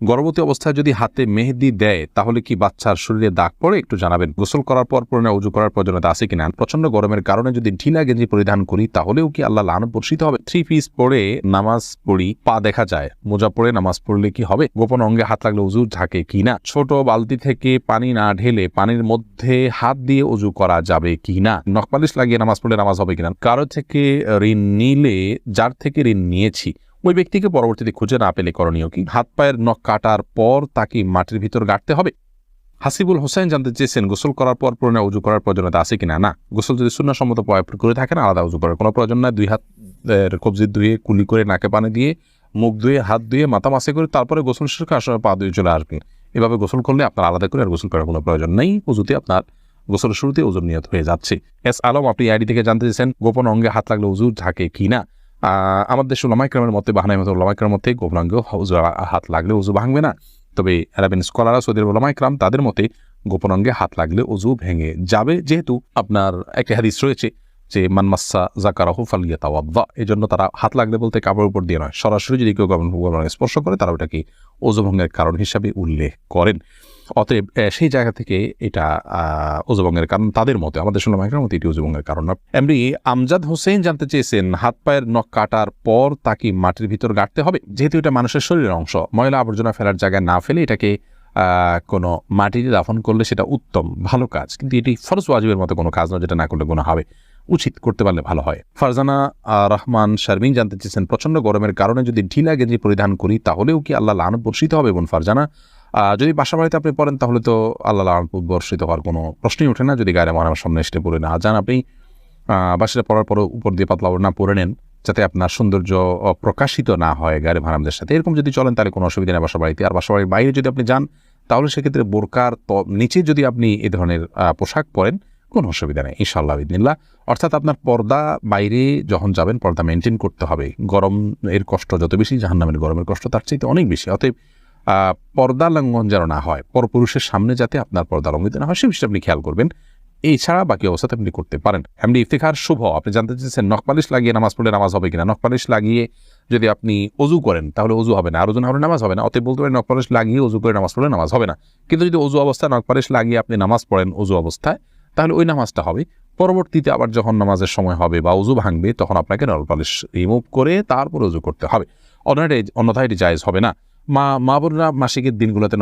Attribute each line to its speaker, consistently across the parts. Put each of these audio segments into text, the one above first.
Speaker 1: গর্ভবতী অবস্থায় যদি হাতে মেহেদি দেয় তাহলে কি বাচ্চার শরীরে দাগ পড়ে? একটু জানাবেন। গোসল করার পর পুনরায় ওযু করার প্রয়োজনীয়তা আছে কিনা? প্রচন্ড গরমের কারণে যদি ঢিলা গেঞ্জি পরিধান করি তাহলেও কি আল্লাহ লানত বর্ষিত হবে? 3 পিস পরে নামাজ পড়ি, পা দেখা যায়, মোজা পরে নামাজ পড়লে কি হবে? গোপন অঙ্গে হাত লাগলে ওযু ঝাঁকে কিনা? ছোট বালতি থেকে পানি না ঢেলে পানির মধ্যে হাত দিয়ে ওযু করা যাবে কিনা? নখপালিশ লাগিয়ে নামাজ পড়লে নামাজ হবে কিনা? কারো থেকে ঋণ নিলে যার থেকে ঋণ নিয়েছি ওই ব্যক্তিকে পরবর্তীতে খুঁজে না পেলে করণীয় কি? হাত পায়ের নখ কাটার পর তাকে মাটির ভিতর গাড়তে হবে? হাসিবুল হোসেন জানতে চেয়েছেন গোসল করার পর পুনরায় ওযু করার প্রয়োজনীয়তা আছে কিনা? না, গোসল যদি সুন্নাহসম্মত করে থাকেন আলাদা ওযু করার কোনো প্রয়োজন নাই। 2 হাত কবজি ধুয়ে কুলি করে নাকে পানি দিয়ে মুখ ধুয়ে হাত ধুয়ে মাথা মাসে করে তারপরে গোসল শেষ করে আসলে পা ধুয়ে চলে আসবেন। এভাবে গোসল করলে আপনার আলাদা করে আর গোসল করার কোনো প্রয়োজন নেই। ওযুতে আপনার গোসলের শুরুতে ওযুর নিয়ত হয়ে যাচ্ছে। এস আলম আপনি আইডি থেকে জানতে চেয়েছেন গোপন অঙ্গে হাত লাগলে ওযু ঝাঁকে কিনা? আমাদের দেশের উলামা ইকরামের মতে বাহানাই মতো উলামা ইকরামের মতে গোপন অঙ্গে হাত লাগলে ওযু ভাঙবে না। তবে আরবিয়ান স্কলাররা সৌদি আরবের উলামা ইকরাম তাদের মতে গোপন অঙ্গে হাত লাগলে ওযু ভেঙে যাবে, যেহেতু আপনার একটা হাদিস রয়েছে যে মান মাসসা যাকারাহু ফালইয়াতাওয়াদ্দা। এজন্য তারা হাত লাগলে বলতে কাপড়ের উপর দিয়ে নয়, সরাসরি যদি কেউ গোপন অঙ্গে স্পর্শ করে তারা ওটাকে ওযু ভঙ্গের কারণ হিসাবে উল্লেখ করেন। অতএব সেই জায়গা থেকে এটা ওযু ভঙ্গের কারণ তাদের মতে, আমাদের উলামা ইকরামের মতে এটি ওযু ভঙ্গের কারণ না। এমনি আমজাদ হোসেন জানতে চেয়েছেন হাত পায়ের নখ কাটার পর তাকে মাটির ভিতর গাড়তে হবে? যেহেতু এটা মানুষের শরীরের অংশ, ময়লা আবর্জনা ফেলার জায়গায় না ফেলে এটাকে কোনো মাটিতে দাফন করলে সেটা উত্তম, ভালো কাজ। কিন্তু এটি ফরজ ওয়াজিবের মতো কোনো কাজ নয় যেটা না করলে গুনাহ হবে। উচিত, করতে পারলে ভালো হয়। ফারজানা রহমান শারমিন জানতে চেয়েছেন প্রচন্ড গরমের কারণে যদি ঢিলা গেঞ্জি পরিধান করি তাহলেও কি আল্লাহ লানত বর্ষিত হবে? বোন ফারজানা, যদি বাসা বাড়িতে আপনি পড়েন তাহলে তো আল্লাহ লানত বর্ষিত হওয়ার কোনো প্রশ্নই ওঠে না। যদি গায়ে আমার সামনে এসে পড়ে না যান, আপনি বাসায় পড়ার পর উপর দিয়ে পাতলা ওড়না পরে নেন যাতে আপনার সৌন্দর্য প্রকাশিত না হয় গায়ে ভাড়ামদের সাথে। এরকম যদি চলেন তাহলে কোনো অসুবিধা নেই বাসা বাড়িতে। আর বাসা বাড়ির বাইরে যদি আপনি যান তাহলে সেক্ষেত্রে বোরকার নিচে যদি আপনি এ ধরনের পোশাক পরেন কোনো অসুবিধা নেই ইনশাআল্লাহ বিদিনিল্লাহ। অর্থাৎ আপনার পর্দা বাইরে যখন যাবেন পর্দা মেনটেন করতে হবে। গরম এর কষ্ট যত বেশি জাহান্নামের গরমের কষ্ট তার চাইতে অনেক বেশি। অতএব পর্দা লঙ্ঘন যেন না হয়, পরপুরুষের সামনে যাতে আপনার পর্দা লঙ্ঘিত না হয় সে বিষয়টা আপনি খেয়াল করবেন। এছাড়া বাকি অবস্থাতে আপনি করতে পারেন। এমনি ইফতিখার শুভ আপনি জানতে চেয়েছেন নখপালিশ লাগিয়ে নামাজ পড়লে নামাজ হবে কিনা? নখপালিশ লাগিয়ে যদি আপনি ওযু করেন তাহলে ওযু হবে না, আর ওযু না হলে নামাজ হবে না। অতএব বলতে পারেন নখপালিশ লাগিয়ে ওযু করে নামাজ পড়লে নামাজ হবে না। কিন্তু যদি ওযু অবস্থায় নখপালিশ লাগিয়ে আপনি নামাজ পড়েন ওযু অবস্থায় তাহলে ওই নামাজটা হবে। পরবর্তীতে আবার যখন নামাজের সময় হবে বা ওযু ভাঙবে তখন আপনাকে নখপালিশ রিমুভ করে তারপর ওযু করতে হবে। অন্যথায় এটি জায়েজ হবে না। মা বোনরা মাসিকের দিনগুলোতে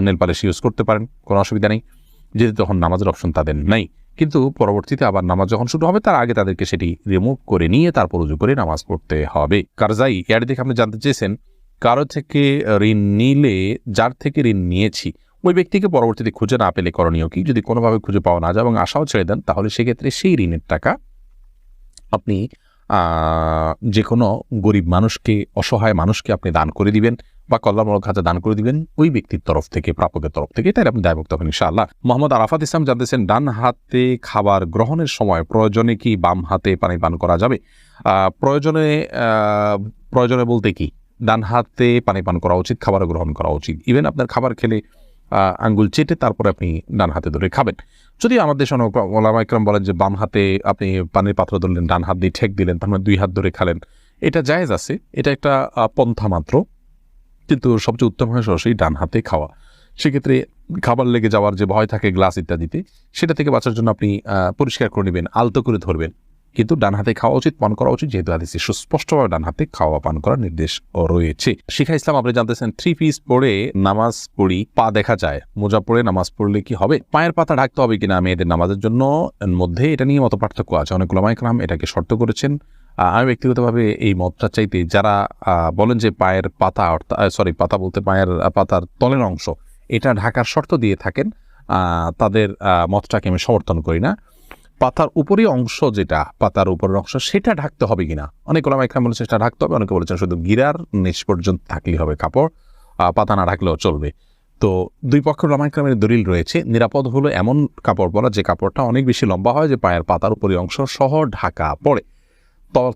Speaker 1: নেল পালিশ ইউজ করতে পারেন, কোনো অসুবিধা নেই, যেহেতু তখন নামাজের অপশন তাদের নাই। কিন্তু পরবর্তীতে আবার নামাজ যখন শুরু হবে তার আগে তাদেরকে সেটি রিমুভ করে নিয়ে তারপর ওযু করে নামাজ পড়তে হবে। কারজাই এর দিকে আপনি জানতে চেয়েছেন কারো থেকে ঋণ নিলে যার থেকে ঋণ নিয়েছি ওই ব্যক্তিকে পরবর্তীতে খুঁজে না পেলে করণীয় কি? যদি কোনোভাবে খুঁজে পাওয়া না যায় এবং আশাও ছেড়ে দেন তাহলে সেক্ষেত্রে সেই ঋণের টাকা আপনি যে কোনো গরিব মানুষকে, অসহায় মানুষকে আপনি দান করে দিবেন বা কল্যাণমূলক খাতে দান করে দিবেন ওই ব্যক্তির তরফ থেকে, প্রাপকের তরফ থেকে, তাই আপনি দায়মুক্ত হবেন ইনশাআল্লাহ। মোহাম্মদ আরাফাত ইসলাম জানতেছেন ডান হাতে খাবার গ্রহণের সময় প্রয়োজনে কি বাম হাতে পানি পান করা যাবে? প্রয়োজনে বলতে কি, ডান হাতে পানি পান করা উচিত, খাবার গ্রহণ করা উচিত। ইভেন আপনার খাবার খেলে আঙ্গুল চেটে তারপরে আপনি ডান হাতে ধরে খাবেন। যদি আমাদের ওলামা ইকরাম বলেন যে বাম হাতে আপনি পানির পাত্র ধরলেন, ডান হাত দিয়ে ঠেক দিলেন, তার মানে 2 হাত ধরে খালেন, এটা জায়েজ আছে, এটা একটা পন্থা মাত্র। কিন্তু সবচেয়ে উত্তম হয় সরাসরি ডান হাতে খাওয়া। সেক্ষেত্রে খাবার লেগে যাওয়ার যে ভয় থাকে গ্লাস ইত্যাদিতে, সেটা থেকে বাঁচার জন্য আপনি পরিষ্কার করে নেবেন, আলতো করে ধরবেন। কিন্তু ডান হাতে খাওয়া উচিত, পান করা উচিত, যেহেতু হাদিসে সুস্পষ্টভাবে ডান হাতে খাওয়া পান করার নির্দেশ রয়েছে। শিখা ইসলাম আপনি জানতেছেন 3 পিস পরে নামাজ পড়ি, পা দেখা যায়, মোজা পরে নামাজ পড়লে কি হবে? পায়ের পাতা ঢাকতে হবে কিনা মেয়েদের নামাজের জন্য মধ্যে এটা নিয়ে মত পার্থক্য আছে। অনেক উলামা ইকরাম এটাকে শর্ত করেছেন। আমি ব্যক্তিগতভাবে এই মতটা চাইতে যারা বলেন যে পায়ের পাতা পাতা বলতে পায়ের পাতার তলের অংশ এটা ঢাকার শর্ত দিয়ে থাকেন, তাদের মতটাকে আমি সমর্থন করি না। পাতার উপরই অংশ, যেটা পাতার উপরের অংশ সেটা ঢাকতে হবে কিনা, অনেক ওলামা ইকরাম বলেছেন সেটা ঢাকতে হবে, অনেকে বলেছেন শুধু গিরার নিচ পর্যন্ত থাকলেই হবে কাপড়, পাতা না ঢাকলেও চলবে। তো দুই পক্ষের ওলামা ইকরামের দলিল রয়েছে। নিরাপদ হলো এমন কাপড় পরা যে কাপড়টা অনেক বেশি লম্বা হয়, যে পায়ের পাতার উপরই অংশ সহ ঢাকা পড়ে।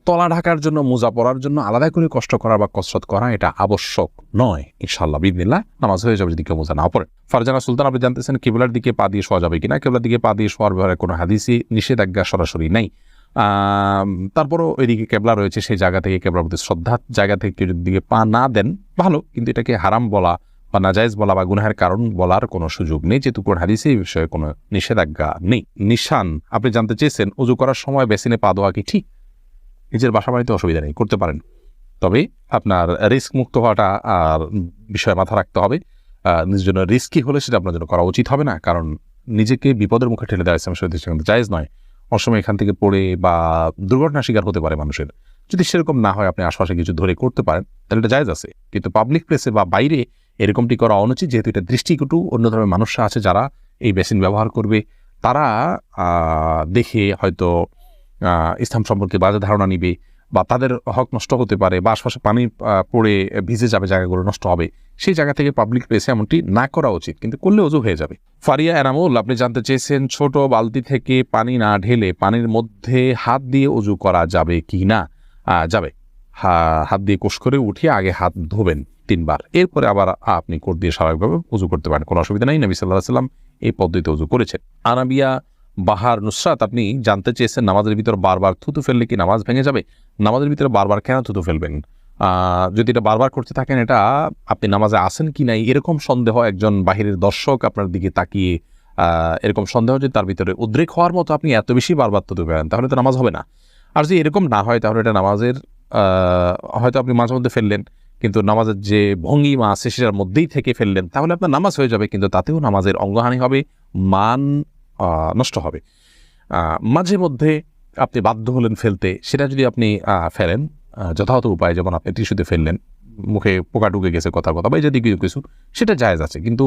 Speaker 1: তলা ঢাকার জন্য, মোজা পরার জন্য আলাদা করে কষ্ট করা বা কসরত করা এটা আবশ্যক নয় ইনশাআল্লাহ বিদিনিল্লাহ। নামাজ হয়ে যাবে যদি কেউ মোজা না পড়ে। ফারজানা সুলতান আপনি জানতেছেন কিবলার দিকে পা দিয়ে শোয়া যাবে কিনা? কিবলার দিকে পা দিয়ে শোয়ার ব্যাপারে কোনো হাদিসই নিষেধাজ্ঞা সরাসরি নাই। তারপরও ওইদিকে কেবলা রয়েছে, সেই জায়গা থেকে কেবলার প্রতি শ্রদ্ধার জায়গা থেকে কেউ যদি দিকে পা না দেন ভালো, কিন্তু এটাকে হারাম বলা বা নাজায়েজ বলা বা গুনাহের কারণ বলার কোনো সুযোগ নেই, যেহেতু কোরআন হাদিসে এই বিষয়ে কোনো নিষেধাজ্ঞা নেই। নিশান, আপনি জানতে চেয়েছেন অজু করার সময় বেসিনে পা দেওয়া কি ঠিক? নিজের বাসা বাড়িতে অসুবিধা নেই, করতে পারেন, তবে আপনার রিস্ক মুক্ত হওয়াটা আর বিষয়ে মাথা রাখতে হবে। নিজের জন্য রিস্কি হলে সেটা আপনার জন্য করা উচিত হবে না, কারণ নিজেকে বিপদের মুখে ঠেলে দেওয়া ইসলাম শরীয়তে সেখানে জায়েজ নয়। অনেক সময় এখান থেকে পড়ে বা দুর্ঘটনার শিকার হতে পারে মানুষের। যদি সেরকম না হয়, আপনি আশপাশে কিছু ধরে করতে পারেন, তাহলে এটা জায়েজ আছে। কিন্তু পাবলিক প্লেসে বা বাইরে এরকমটি করা অনুচিত, যেহেতু এটা দৃষ্টিকটু। অন্য ধরনের মানুষরা আছে যারা এই বেসিন ব্যবহার করবে, তারা দেখে হয়তো ইসলাম সম্পর্কে বাজে ধারণা নিবে বা তাদের হক নষ্ট হতে পারে বা আশপাশে পানি পড়ে ভিজে যাবে, জায়গাগুলো নষ্ট হবে। সেই জায়গা থেকে পাবলিক প্লেসে এমনটি না করা উচিত, কিন্তু করলে অজু হয়ে যাবে। ফারিয়া এনামুল, আপনি জানতে চেয়েছেন ছোট বালতি থেকে পানি না ঢেলে পানির মধ্যে হাত দিয়ে অজু করা যাবে কি না? যাবে। হাত দিয়ে কোষ করে উঠিয়ে আগে হাত ধোবেন 3 বার, এরপরে আবার আপনি কোট দিয়ে স্বাভাবিকভাবে অজু করতে পারেন, কোনো অসুবিধা নেই। নবী সাল্লাল্লাহু আলাইহি ওয়াসাল্লাম এই পদ্ধতিতে অজু করেছেন। আনাবিয়া বাহার নুসরাত, আপনি জানতে চেয়েছেন নামাজের ভিতর বারবার থুতু ফেললে কি নামাজ ভেঙে যাবে? নামাজের ভিতরে বারবার কেন থুতু ফেলবেন? যদি এটা বারবার করতে থাকেন, এটা আপনি নামাজে আসেন কি নাই এরকম সন্দেহ, একজন বাহিরের দর্শক আপনার দিকে তাকিয়ে এরকম সন্দেহ যে তার ভিতরে উদ্রেক হওয়ার মতো আপনি এত বেশি বারবার থুতু ফেলেন, তাহলে তো নামাজ হবে না। আর যদি এরকম না হয়, তাহলে এটা নামাজের হয়তো আপনি মাঝে মধ্যে ফেললেন, কিন্তু নামাজের যে ভঙ্গিমা আছে সেটার মধ্যেই থেকে ফেললেন, তাহলে আপনার নামাজ হয়ে যাবে, কিন্তু তাতেও নামাজের অঙ্গহানি হবে, মান নষ্ট হবে। মাঝে মধ্যে আপনি বাধ্য হলেন ফেলতে, সেটা যদি আপনি ফেলেন যথাযথ উপায়, যেমন আপনি টিস্যুতে ফেললেন, মুখে পোকা ঢুকে গেছে কথা বা এই যদি কিছু, সেটা জায়েজ আছে, কিন্তু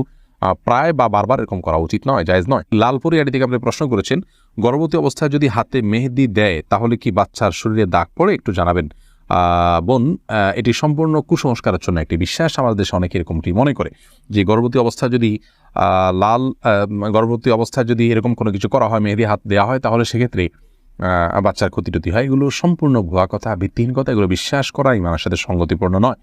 Speaker 1: প্রায় বা বারবার এরকম করা উচিত নয়, জায়েজ নয়। লালপুরি আড়ি থেকে আপনি প্রশ্ন করেছেন গর্ভবতী অবস্থায় যদি হাতে মেহেদি দেয় তাহলে কি বাচ্চার শরীরে দাগ পড়ে? একটু জানাবেন। বোন, এটি সম্পূর্ণ কুসংস্কারের জন্য একটি বিশ্বাস। আমাদের দেশে অনেকে এরকমটি মনে করে যে গর্ভবতী অবস্থায় যদি গর্ভবতী অবস্থায় যদি এরকম কোনো কিছু করা হয়, মেহেদি হাত দেওয়া হয়, তাহলে সেক্ষেত্রে বাচ্চার ক্ষতি টতি হয়। এগুলো সম্পূর্ণ ভুয়া কথা, ভিত্তিহীন কথা। এগুলো বিশ্বাস করা ইমানের সাথে সঙ্গতিপূর্ণ নয়,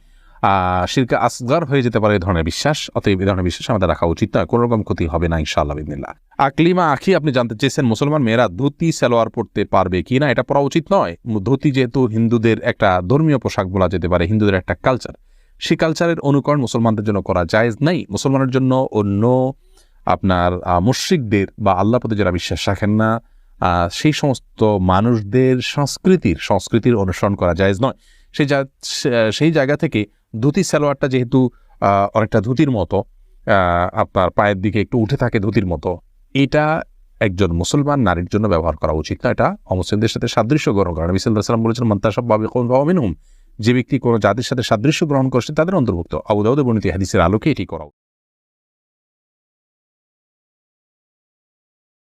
Speaker 1: শিরকে আসগার হয়ে যেতে পারে এই ধরনের বিশ্বাস। অতএব এই ধরনের বিশ্বাস আমাদের রাখা উচিত নয়, কোনো রকম ক্ষতি হবে না ইনশাআল্লাহ বিদিনিল্লাহ। আকলিমা আখি, আপনি জানতে চেয়েছেন মুসলমান মেয়েরা ধুতি সালোয়ার পরতে পারবে কি না? এটা পরা উচিত নয়। ধুতি যেহেতু হিন্দুদের একটা ধর্মীয় পোশাক বলা যেতে পারে, হিন্দুদের একটা কালচার, সেই কালচারের অনুকরণ মুসলমানদের জন্য করা জায়েজ নাই। মুসলমানের জন্য অন্য আপনার মুশরিকদের বা আল্লাহর প্রতি যারা বিশ্বাস রাখেন না, সেই সমস্ত মানুষদের সংস্কৃতির অনুসরণ করা জায়েজ নয়। সেই জায়গা থেকে ধুতি সালোয়ারটা যেহেতু অনেকটা ধুতির মতো, আপনার পায়ের দিকে একটু উঠে থাকে ধুতির মতো, এটা একজন মুসলমান নারীর জন্য ব্যবহার করা উচিত না। এটা অমুসলিমদের সাথে সাদৃশ্য গ্রহণ করা। নবী সাল্লাল্লাহু আলাইহি ওয়াসাল্লাম বলেছেন, মান তাশাব্বাহা বিকওমিন ফাহুয়া মিনহুম, যে ব্যক্তি কোনো জাতির সাথে সাদৃশ্য গ্রহণ করছে তাদের অন্তর্ভুক্ত। আবু দাউদে বর্ণিত হাদিসের আলোকে এটি করা।